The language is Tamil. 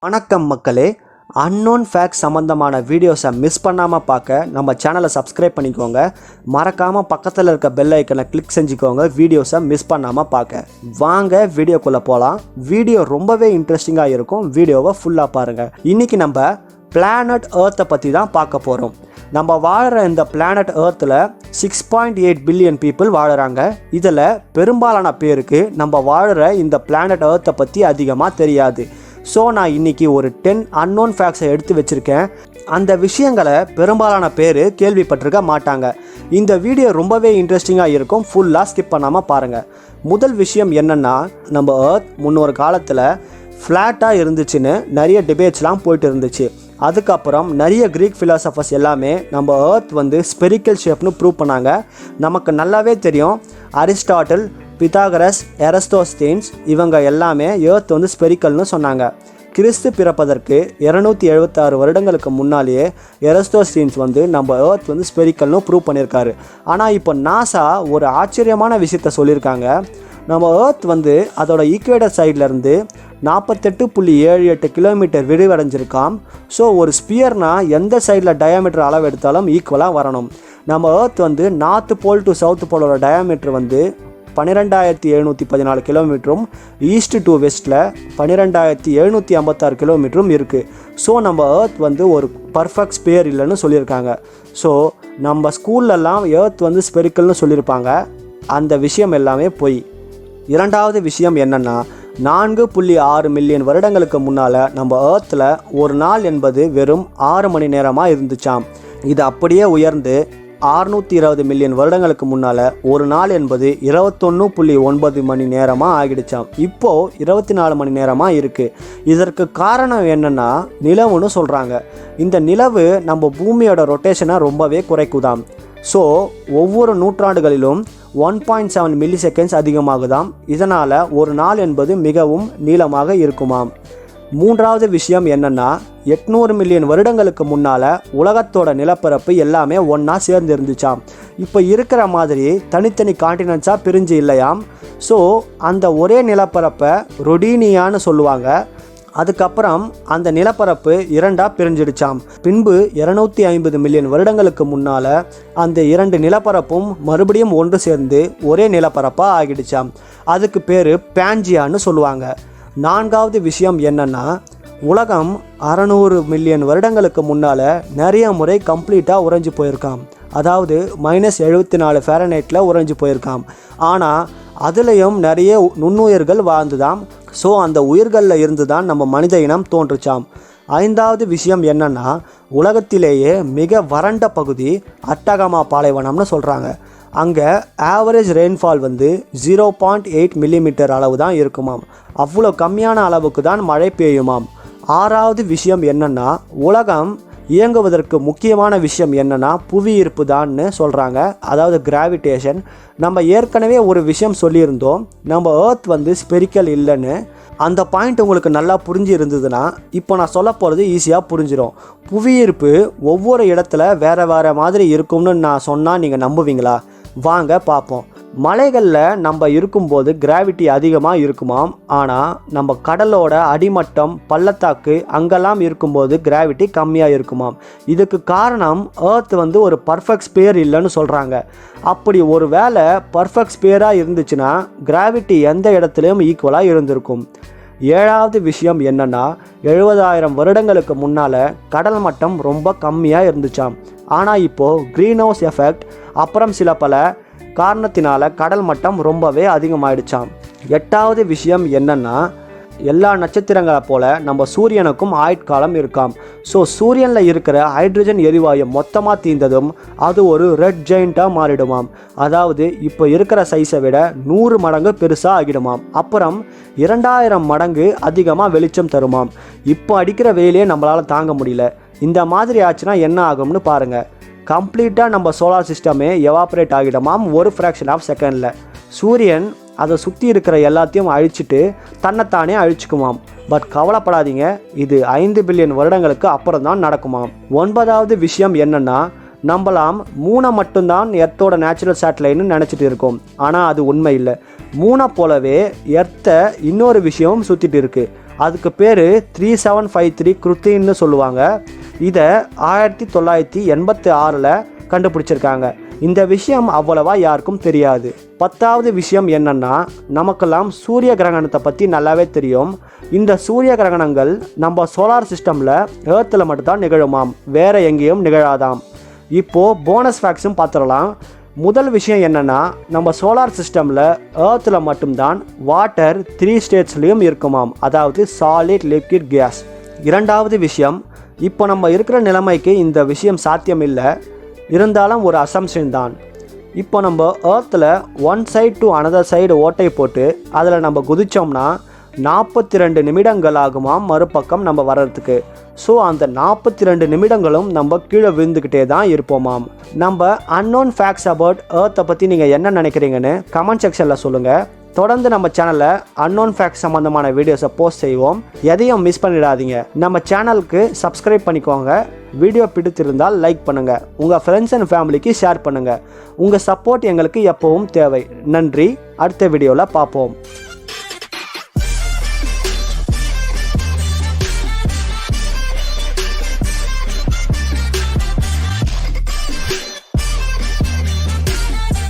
வணக்கம் மக்களே, அன்னோன் ஃபேக்ட் சம்மந்தமான வீடியோஸை மிஸ் பண்ணாமல் பார்க்க நம்ம சேனலை சப்ஸ்கிரைப் பண்ணிக்கோங்க. மறக்காமல் பக்கத்தில் இருக்க பெல் ஐக்கனை கிளிக் செஞ்சுக்கோங்க வீடியோஸை மிஸ் பண்ணாமல் பார்க்க. வாங்க வீடியோக்குள்ளே போகலாம். வீடியோ ரொம்பவே இன்ட்ரெஸ்டிங்காக இருக்கும். வீடியோவை ஃபுல்லாக பாருங்கள். இன்றைக்கி நம்ம பிளானட் எர்த்தை பற்றி தான் பார்க்க போகிறோம். நம்ம வாழ்கிற இந்த பிளானட் எர்த்தில் 6.8 பில்லியன் பீப்புள் வாழுறாங்க. இதில் பெரும்பாலான பேருக்கு நம்ம வாழ்கிற இந்த பிளானட் எர்த்தை பற்றி அதிகமாக தெரியாது. ஸோ நான் இன்றைக்கி ஒரு 10 அன்னோன் ஃபேக்ட்ஸை எடுத்து வச்சுருக்கேன். அந்த விஷயங்களை பெரும்பாலான பேர் கேள்விப்பட்டிருக்க மாட்டாங்க. இந்த வீடியோ ரொம்பவே இன்ட்ரெஸ்டிங்காக இருக்கும். ஃபுல்லாக ஸ்கிப் பண்ணாமல் பாருங்கள். முதல் விஷயம் என்னென்னா, நம்ம எர்த் முன்னொரு காலத்தில் ஃப்ளாட்டாக இருந்துச்சுன்னு நிறைய டிபேட்ஸ்லாம் போயிட்டு இருந்துச்சு. அதுக்கப்புறம் நிறைய க்ரீக் ஃபிலாசபர்ஸ் எல்லாமே நம்ம எர்த் ஸ்பெரிக்கல் ஷேப்னு ப்ரூவ் பண்ணாங்க. நமக்கு நல்லாவே தெரியும், அரிஸ்டாட்டில், பித்தாகரஸ், எரஸ்தோஸ்தீன்ஸ் இவங்க எல்லாமே எர்த் ஸ்பெரிக்கல்னு சொன்னாங்க. கிறிஸ்து பிறப்பதற்கு 276 வருடங்களுக்கு முன்னாலேயே எரஸ்தோஸ்தீன்ஸ் நம்ம எர்த் ஸ்பெரிக்கல்னு ப்ரூவ் பண்ணியிருக்காரு. ஆனால் இப்போ நாசா ஒரு ஆச்சரியமான விஷயத்த சொல்லியிருக்காங்க. நம்ம எர்த் அதோட ஈக்குவேட்டர் சைட்லேருந்து 48.78 கிலோமீட்டர் விரிவடைஞ்சிருக்காம். ஸோ ஒரு ஸ்பியர்னால் எந்த சைடில் டயாமீட்டர் அளவு எடுத்தாலும் ஈக்குவலாக வரணும். நம்ம earth north pole to south போலோட டயாமீட்டர் 12,714 கிலோமீட்டரும், ஈஸ்ட் டு வெஸ்ட்டில் 12,756 கிலோமீட்டரும் இருக்குது. ஸோ நம்ம எர்த் ஒரு பர்ஃபெக்ட் ஸ்பியர் இல்லைன்னு சொல்லியிருக்காங்க. ஸோ நம்ம ஸ்கூல்லலாம் எர்த் ஸ்பெரிக்கல்னு சொல்லியிருப்பாங்க. அந்த விஷயம் எல்லாமே பொய். இரண்டாவது விஷயம் என்னென்னா, 4.6 மில்லியன் வருடங்களுக்கு முன்னால் நம்ம எர்த்தில் ஒரு நாள் என்பது வெறும் 6 மணி நேரமாக இருந்துச்சாம். இது அப்படியே உயர்ந்து 620 மில்லியன் வருடங்களுக்கு முன்னால் ஒரு நாள் என்பது 21.9 மணி நேரமாக ஆகிடுச்சாம். இப்போது 24 மணி நேரமாக இருக்குது. இதற்கு காரணம் என்னென்னா நிலவுன்னு சொல்கிறாங்க. இந்த நிலவு நம்ம பூமியோட ரொட்டேஷனை ரொம்பவே குறைக்குதாம். ஸோ ஒவ்வொரு நூற்றாண்டுகளிலும் 1.7 மில்லி செகண்ட்ஸ் அதிகமாகுதாம். இதனால் ஒரு நாள் என்பது மிகவும் நீளமாக இருக்குமாம். மூன்றாவது விஷயம் என்னென்னா, 800 மில்லியன் வருடங்களுக்கு முன்னால் உலகத்தோட நிலப்பரப்பு எல்லாமே ஒன்றா சேர்ந்து இருந்துச்சாம். இப்போ இருக்கிற மாதிரி தனித்தனி காண்டினென்ட்ஸாக பிரிஞ்சு இல்லையாம். ஸோ அந்த ஒரே நிலப்பரப்பை ரொடீனியான்னு சொல்லுவாங்க. அதுக்கப்புறம் அந்த நிலப்பரப்பு இரண்டாக பிரிஞ்சிடுச்சாம். பின்பு 250 மில்லியன் வருடங்களுக்கு முன்னால் அந்த இரண்டு நிலப்பரப்பும் மறுபடியும் ஒன்று சேர்ந்து ஒரே நிலப்பரப்பாக ஆகிடுச்சாம். அதுக்கு பேர் பேஞ்சியான்னு சொல்லுவாங்க. நான்காவது விஷயம் என்னென்னா, உலகம் 600 மில்லியன் வருடங்களுக்கு முன்னால் நிறைய முறை கம்ப்ளீட்டாக உறைஞ்சி போயிருக்காம். அதாவது -74 ஃபாரன்ஹைட்டில் உறைஞ்சி போயிருக்காம். ஆனால் அதுலேயும் நிறைய நுண்ணுயிர்கள் வாழ்ந்துதாம். ஸோ அந்த உயிர்களில் இருந்து தான் நம்ம மனித இனம் தோன்றுச்சாம். ஐந்தாவது விஷயம் என்னென்னா, உலகத்திலேயே மிக வறண்ட பகுதி அட்டகாமா பாலைவனம்னு சொல்கிறாங்க. அங்கே ஆவரேஜ் ரெயின்ஃபால் 0.8 மில்லிமீட்டர் அளவு தான் இருக்குமாம். அவ்வளோ கம்மியான அளவுக்கு தான் மழை பெய்யுமாம். ஆறாவது விஷயம் என்னென்னா, உலகம் இயங்குவதற்கு முக்கியமான விஷயம் என்னென்னா புவியீர்ப்பு தான்னு சொல்கிறாங்க. அதாவது கிராவிடேஷன். நம்ம ஏற்கனவே ஒரு விஷயம் சொல்லியிருந்தோம், நம்ம எர்த் ஸ்பெரிக்கல் இல்லைன்னு. அந்த பாயிண்ட் உங்களுக்கு நல்லா புரிஞ்சு இருந்ததுன்னா இப்போ நான் சொல்ல போகிறது ஈஸியாக புரிஞ்சிடும். புவியீர்ப்பு ஒவ்வொரு இடத்துல வேறு வேறு மாதிரி இருக்கும்னு நான் சொன்னால் நீங்கள் நம்புவீங்களா? வாங்க பார்ப்போம். மலைகளில் நம்ம இருக்கும்போது கிராவிட்டி அதிகமாக இருக்குமாம். ஆனால் நம்ம கடலோட அடிமட்டம், பள்ளத்தாக்கு அங்கெல்லாம் இருக்கும்போது கிராவிட்டி கம்மியாக இருக்குமாம். இதுக்கு காரணம் எர்த் ஒரு பர்ஃபெக்ட் ஸ்பியர் இல்லைன்னு சொல்கிறாங்க. அப்படி ஒரு வேளை பர்ஃபெக்ட் ஸ்பியராக இருந்துச்சுன்னா கிராவிட்டி எந்த இடத்துலையும் ஈக்குவலாக இருந்திருக்கும். ஏழாவது விஷயம் என்னென்னா, 70,000 வருடங்களுக்கு முன்னால் கடல் மட்டம் ரொம்ப கம்மியாக இருந்துச்சாம். ஆனால் இப்போது க்ரீன் ஹவுஸ் எஃபெக்ட் அப்புறம் சில பல காரணத்தினால கடல் மட்டம் ரொம்பவே அதிகமாகிடுச்சாம். எட்டாவது விஷயம் என்னென்னா, எல்லா நட்சத்திரங்களை போல் நம்ம சூரியனுக்கும் ஆயுட்காலம் இருக்காம். ஸோ சூரியனில் இருக்கிற ஹைட்ரஜன் எரிவாயு மொத்தமாக தீர்ந்ததும் அது ஒரு ரெட் ஜெயிண்ட்டாக மாறிடுமாம். அதாவது இப்போ இருக்கிற சைஸை விட 100 மடங்கு பெருசாக ஆகிடுமாம். அப்புறம் 2000 மடங்கு அதிகமாக வெளிச்சம் தருமாம். இப்போ அடிக்கிற வெயிலே நம்மளால் தாங்க முடியல. இந்த மாதிரி ஆச்சுன்னா என்ன ஆகும்னு பாருங்கள். கம்ப்ளீட்டாக நம்ம சோலார் சிஸ்டமே எவாப்ரேட் ஆகிடுமாம் ஒரு ஃப்ராக்ஷன் ஆஃப் செகண்டில். சூரியன் அதை சுற்றி இருக்கிற எல்லாத்தையும் அழிச்சிட்டு தன்னைத்தானே அழிச்சுக்குமாம். பட் கவலைப்படாதீங்க, இது 5 பில்லியன் வருடங்களுக்கு அப்புறம் தான் நடக்குமாம். 9வது விஷயம் என்னென்னா, நம்மளாம் மூணை மட்டும்தான் எர்த்தோட நேச்சுரல் சேட்டலைட்னு நினச்சிட்டு இருக்கோம். ஆனால் அது உண்மை இல்லை. மூணை போலவே எர்த்தை இன்னொரு விஷயமும் சுற்றிட்டு இருக்குது. அதுக்கு பேர் 3753 குருத்தின்னு சொல்லுவாங்க. இதை 1986 கண்டுபிடிச்சிருக்காங்க. இந்த விஷயம் அவ்வளவா யாருக்கும் தெரியாது. 10வது விஷயம் என்னன்னா, நமக்கெல்லாம் சூரிய கிரகணத்தை பற்றி நல்லாவே தெரியும். இந்த சூரிய கிரகணங்கள் நம்ம சோலார் சிஸ்டமில் ஏர்த்தில் மட்டும்தான் நிகழுமாம், வேற எங்கேயும் நிகழாதாம். இப்போது போனஸ் ஃபேக்ட்ஸும் பார்த்துடலாம். முதல் விஷயம் என்னென்னா, நம்ம சோலார் சிஸ்டமில் ஏர்த்தில் மட்டும்தான் வாட்டர் 3 ஸ்டேட்ஸ்லேயும் இருக்குமாம், அதாவது சாலிட், லிக்விட், கேஸ். இரண்டாவது விஷயம், இப்போ நம்ம இருக்கிற நிலைமைக்கு இந்த விஷயம் சாத்தியம் இல்லை, இருந்தாலும் ஒரு அசம்ஷன் தான். இப்போ நம்ம ஏர்த்தில் one side to another side ஓட்டை போட்டு அதில் நம்ம குதித்தோம்னா 42 நிமிடங்கள் ஆகுமாம் மறுபக்கம் நம்ம வர்றதுக்கு. ஸோ அந்த 42 நிமிடங்களும் நம்ம கீழே விழுந்துக்கிட்டே தான் இருப்போமாம். நம்ம அன்னோன் ஃபேக்ட்ஸ் அபவுட் ஏர்த்தை பற்றி நீங்கள் என்ன நினைக்கிறீங்கன்னு கமெண்ட் செக்ஷனில் சொல்லுங்கள். தொடர்ந்து நம்ம சேனலில் அன்னோன் ஃபேக்ட்ஸ் சம்மந்தமான வீடியோஸை போஸ்ட் செய்வோம். எதையும் மிஸ் பண்ணிடாதீங்க. நம்ம சேனலுக்கு சப்ஸ்கிரைப் பண்ணிக்கோங்க. வீடியோ பிடித்திருந்தால் லைக் பண்ணுங்கள். உங்கள் ஃப்ரெண்ட்ஸ் அண்ட் ஃபேமிலிக்கு ஷேர் பண்ணுங்கள். உங்கள் சப்போர்ட் எங்களுக்கு எப்பவும் தேவை. நன்றி. அடுத்த வீடியோவில் பார்ப்போம்.